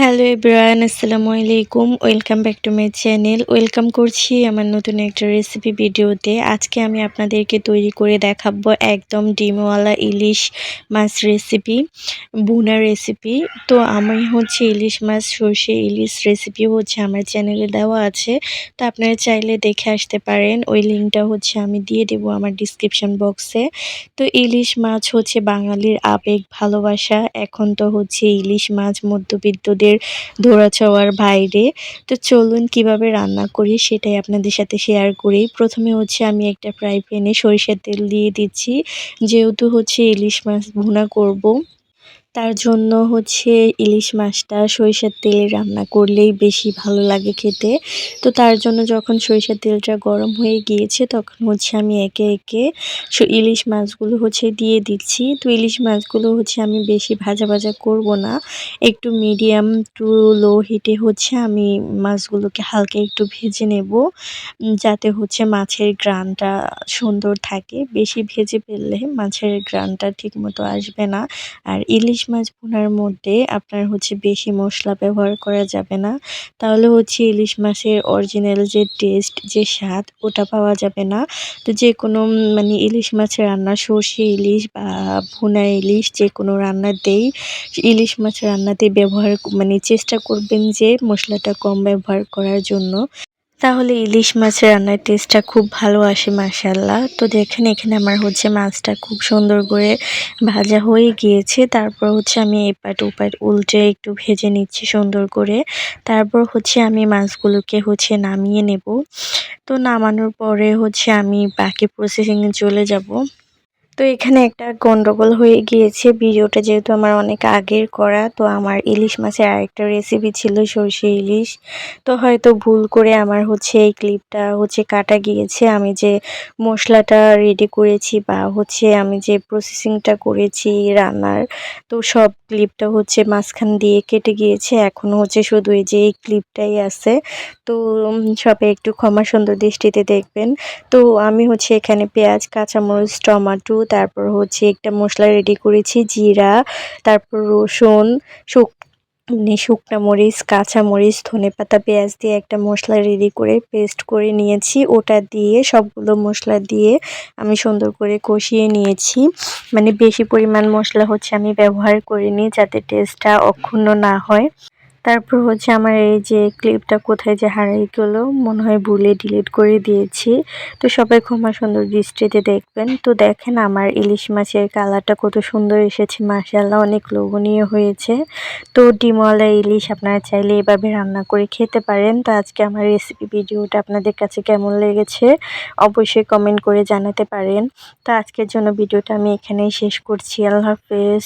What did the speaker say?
Hello everyone, আসসালামু আলাইকুম। Welcome back to my channel. Welcome করছি আমার নতুন একটা রেসিপি ভিডিওতে। আজকে আমি আপনাদেরকে তৈরি করে দেখাবো একদম ডিমওয়ালা ইলিশ মাছ রেসিপি, ভুনা রেসিপি। তো আমি ইলিশ মাছ সর্ষে ইলিশ রেসিপি আমার চ্যানেলে দেওয়া আছে। তো আপনারা চাইলে দেখে আসতে পারেন। ওই লিঙ্কটা আমি দিয়ে দেবো আমার ডিসক্রিপশন বক্সে। তো ইলিশ মাছ বাঙালির আবেগ, ভালোবাসা। এখন তো ইলিশ মাছ মধ্যবিত্তদের ধরা-ছোঁয়ার বাইরে। তো চলুন কিভাবে রান্না করি সেটাই আপনাদের সাথে শেয়ার করি। প্রথমে আমি একটা ফ্রাই প্যানে সরিষার তেল দিয়ে দিচ্ছি। যেহেতু ইলিশ মাছ ভুনা করব, তার জন্য ইলিশ মাছটা সরিষার তেলে রান্না করলেই বেশি ভালো লাগে খেতে। তো তার জন্য যখন সরিষার তেলটা গরম হয়ে গিয়েছে তখন আমি একে একে ইলিশ মাছগুলো দিয়ে দিচ্ছি। তো ইলিশ মাছগুলো আমি বেশি ভাজা ভাজা করব না, একটু মিডিয়াম টু লো হিটে আমি মাছগুলোকে হালকা একটু ভেজে নেব, যাতে মাছের ঘ্রাণটা সুন্দর থাকে। বেশি ভেজে ফেললে মাছের ঘ্রাণটা ঠিকমতো আসবে না। আর ইলিশ মাছ ভুনার মধ্যে আপনার বেশি মশলা ব্যবহার করা যাবে না, তাহলে ইলিশ মাছের অরিজিনাল যে টেস্ট, যে স্বাদ, ওটা পাওয়া যাবে না। তো যে কোনো ইলিশ মাছের রান্না, সর্ষে ইলিশ বা ভুনা ইলিশ, যে কোনো রান্নাতেই ইলিশ মাছ রান্নাতে ব্যবহার চেষ্টা করবেন যে মশলাটা কম ব্যবহার করার জন্য। তাহলে ইলিশ মাছের রান্নার টেস্টটা খুব ভালো আসে মাশাআল্লাহ। তো দেখেন এখানে আমার মাছটা খুব সুন্দর করে ভাজা হয়ে গিয়েছে। তারপর আমি এপাট ওপাট উল্টে একটু ভেজে নিচ্ছি সুন্দর করে। তারপর আমি মাছগুলোকে নামিয়ে নেব। তো নামানোর পরে আমি বাকি প্রসেসিংয়ে চলে যাব। তো এখানে একটা গন্ডগোল হয়ে গিয়েছে। ভিডিওটা যেহেতু আমার অনেক আগের করা, তো আমার ইলিশ মাছের আরেকটা রেসিপি ছিল সর্ষে ইলিশ। তো হয়তো ভুল করে আমার এই ক্লিপটা কাটা গিয়েছে। আমি যে মশলাটা রেডি করেছি বা আমি যে প্রসেসিংটা করেছি রান্নার, তো সব ক্লিপটা মাঝখান দিয়ে কেটে গিয়েছে। এখন শুধু এই যে এই ক্লিপটাই আছে। তো সবাই একটু ক্ষমা সুন্দর দৃষ্টিতে দেখবেন। তো আমি এখানে পেঁয়াজ, কাঁচামরিচ, টমেটো, তারপর একটা মশলা রেডি করেছি, জিরা, তারপর রসুন, শুকনা মরিচ, কাঁচামরিচ, ধনেপাতা, পেঁয়াজ দিয়ে একটা মশলা রেডি করে পেস্ট করে নিয়েছি। ওটা দিয়ে সবগুলো মশলা দিয়ে আমি সুন্দর করে কষিয়ে নিয়েছি। বেশি পরিমাণ মশলা আমি ব্যবহার করিনি, যাতে টেস্টটা অক্ষুণ্ণ না হয়। তারপর আমার এই যে ক্লিপটা কোথায় যে হারিয়ে গেল, মনে হয় ভুলে ডিলিট করে দিয়েছি। তো সবাই ক্ষমা সুন্দর দৃষ্টিতে দেখবেন। তো দেখেন আমার ইলিশ মাছের কালারটা কত সুন্দর এসেছে, মাশাআল্লাহ, অনেক লোভনীয় হয়েছে। তো ডিমওয়ালা ইলিশ আপনারা চাইলে এভাবে রান্না করে খেতে পারেন। তো আজকে আমার রেসিপি ভিডিওটা আপনাদের কাছে কেমন লেগেছে অবশ্যই কমেন্ট করে জানাতে পারেন। তো আজকের জন্য ভিডিওটা আমি এখানেই শেষ করছি। আল্লাহ হাফেজ।